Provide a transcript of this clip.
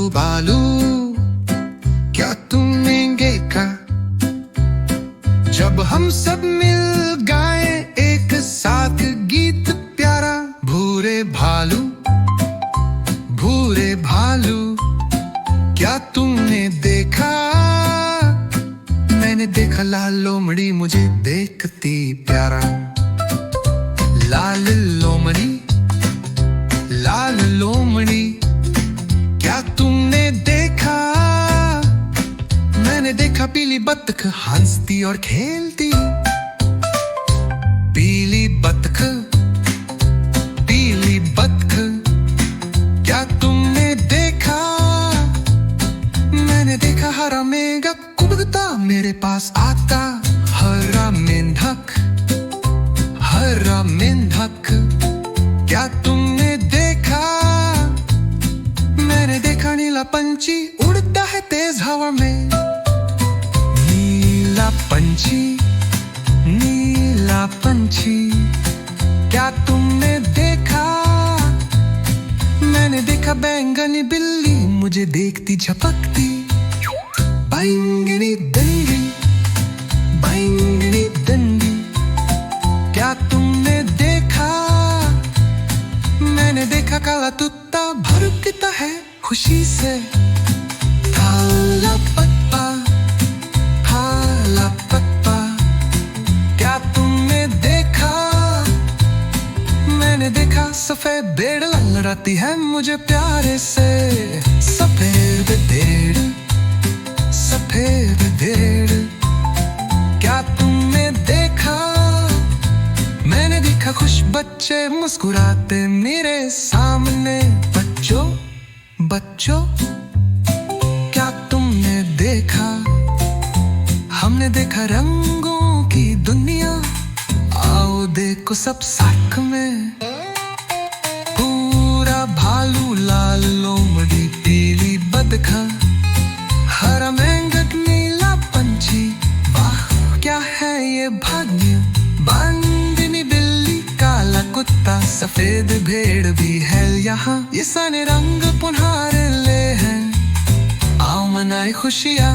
बालू क्या तुमने देखा जब हम सब मिल गाए एक साथ गीत प्यारा। भूरे भालू क्या तुमने देखा? मैंने देखा लाल लोमड़ी मुझे देखती प्यारा। लाल लोमड़ी क्या तुमने देखा? मैंने देखा पीली बत्तख हंसती और खेलती। पीली बत्तख क्या तुमने देखा? मैंने देखा हरा मेघ कुबकता मेरे पास आता। हरा मेंढक क्या तुमने देखा? मैंने देखा नीला पंछी उड़ता है तेज हवा में। नीला पंछी क्या तुमने देखा? मैंने देखा बैंगनी बिल्ली मुझे देखती झपकती। बैंगनी दंडी क्या तुमने देखा? मैंने देखा काला तुत्ता भड़कता है खुशी से। काला पप्पा क्या तुमने देखा? मैंने देखा सफेद भेड़ ललराती है मुझे प्यारे से। सफेद भेड़ क्या तुमने देखा? मैंने देखा खुश बच्चे मुस्कुराते मेरे सामने। बच्चों क्या तुमने देखा? हमने देखा रंगों की दुनिया। आओ देखो सब साथ में। पूरा भालू लाल लोमड़ी पीली बदखा हरा मेंढक नीला पंछी। वाह क्या है ये भाग्य। बैंगनी बिल्ली काला कुत्ता सफेद भेड़ भी है यहाँ। ये सारे रंग पुनः ले हैं। आओ मनाए खुशियाँ।